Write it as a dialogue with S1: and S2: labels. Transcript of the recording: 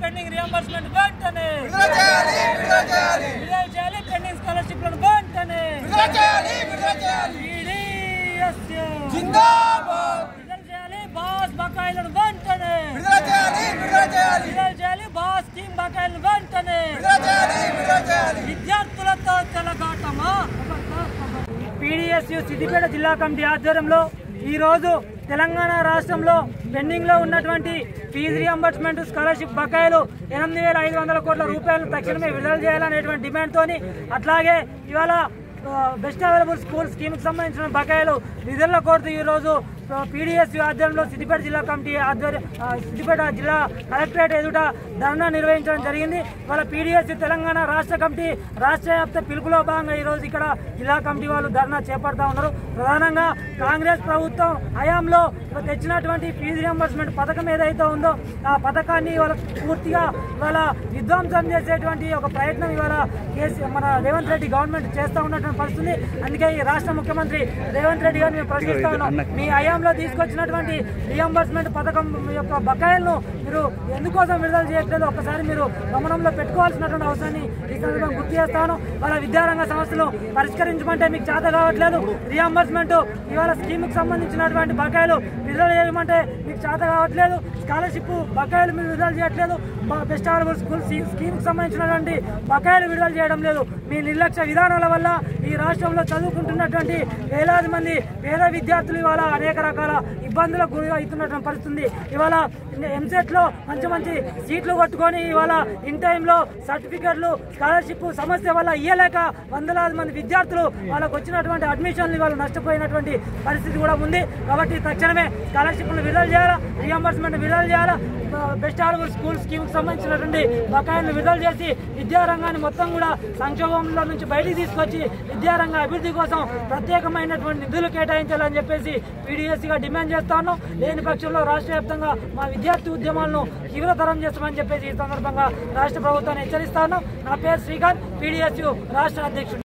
S1: Pending reimbursement వెంటనే pending స్కాలర్షిప్లను వెంటనే boss బకాయిలను వెంటనే బాస్ స్కీమ్ బకాయిలను వెంటనే విద్యార్థులతో చెలగాటమా. PDSU సిద్దిపేట జిల్లా కమిటీ ఆధ్వర్యంలో ఈ రోజు తెలంగాణ రాష్ట్రంలో పెండింగ్ లో ఉన్నటువంటి ఫీజు రియంబర్స్మెంట్ స్కాలర్షిప్ బకాయిలు 8,500 కోట్ల రూపాయలు తక్షణమే విడుదల చేయాలనేటువంటి డిమాండ్ తోని, అట్లాగే ఇవాళ బెస్ట్ అవైలబుల్ స్కూల్ స్కీమ్ కి సంబంధించిన బకాయిలు విడుదల కోరుతూ ఈ రోజు PDSU ఆధ్వర్యంలో సిద్దిపేట జిల్లా కమిటీ సిద్దిపేట జిల్లా కలెక్టరేట్ ఎదుట ధర్నా నిర్వహించడం జరిగింది. ఇవాళ PDSU తెలంగాణ రాష్ట్ర కమిటీ రాష్ట్ర వ్యాప్త పిలుపులో భాగంగా ఈ రోజు ఇక్కడ జిల్లా కమిటీ వాళ్ళు ధర్నా చేపడతా ఉన్నారు. ప్రధానంగా కాంగ్రెస్ ప్రభుత్వం హయాంలో తెచ్చినటువంటి ఫీజు రియంబర్స్మెంట్ పథకం ఏదైతే ఉందో ఆ పథకాన్ని ఇవాళ పూర్తిగా ఇవాళ విధ్వంసం చేసేటువంటి ఒక ప్రయత్నం ఇవాళ మన రేవంత్ రెడ్డి గవర్నమెంట్ చేస్తూ ఉన్నటువంటి పరిస్థితి. అందుకే ఈ రాష్ట్ర ముఖ్యమంత్రి రేవంత్ రెడ్డి గారిని మేము ప్రశ్నిస్తా ఉన్నాం, మీ హయాంలో తీసుకొచ్చినటువంటి రియంబర్స్మెంట్ పథకం యొక్క బకాయిలను మీరు ఎందుకోసం విడుదల చేయట్లేదు, ఒక్కసారి మీరు గమనంలో పెట్టుకోవాల్సినటువంటి అవసరాన్ని ఈ సందర్భంగా గుర్తు చేస్తాను. వాళ్ళ విద్యారంగ సమస్యలు పరిష్కరించమంటే మీకు చేత కావట్లేదు, రియంబర్స్మెంట్ ఇవాళ స్కీమ్కి సంబంధించినటువంటి బకాయిలు విడుదల చేయమంటే మీకు చేత కావట్లేదు, స్కాలర్షిప్ బకాయిలు మీరు విడుదల చేయట్లేదు, బెస్ట్ అవైలబుల్ స్కూల్ స్కీమ్కి సంబంధించినటువంటి బకాయిలు విడుదల చేయడం లేదు. మీ నిర్లక్ష్య విధానాల వల్ల ఈ రాష్ట్రంలో చదువుకుంటున్నటువంటి వేలాది మంది పేద విద్యార్థులు ఇవాళ అనేక రకాల ఇబ్బందులకు గురి అవుతున్నటువంటి పరిస్థితి. ఇవాళ ఎంసెట్ లో మంచి సీట్లు కొట్టుకొని ఇవాళ ఇన్ టైంలో సర్టిఫికెట్లు స్కాలర్షిప్ సమస్య వల్ల ఇయ్యలేక వందలాది మంది విద్యార్థులు వాళ్ళకు వచ్చినటువంటి అడ్మిషన్లు ఇవాళ నష్టపోయినటువంటి పరిస్థితి కూడా ఉంది. కాబట్టి తక్షణమే స్కాలర్షిప్లు విడుదల చేయాలా, రియంబర్స్మెంట్ విడుదల చేయాలా, బెస్ట్ అవైలబుల్ స్కూల్ స్కీమ్ సంబంధించినటువంటి బకాయిలను విడుదల చేసి విద్యారంగాన్ని మొత్తం కూడా సంక్షోభంలో నుంచి బయటికి తీసుకొచ్చి విద్యారంగ అభివృద్ధి కోసం ప్రత్యేకమైనటువంటి నిధులు కేటాయించాలని చెప్పేసి PDSUగా డిమాండ్ చేస్తా ఉన్నాం. లేని పక్షంలో రాష్ట్ర వ్యాప్తంగా మా విద్యార్థి ఉద్యమాలను తీవ్రతరం చేస్తామని చెప్పేసి ఈ సందర్భంగా రాష్ట్ర ప్రభుత్వాన్ని హెచ్చరిస్తా ఉన్నాం. నా పేరు శ్రీకాంత్, PDSU రాష్ట్ర అధ్యక్షుడు.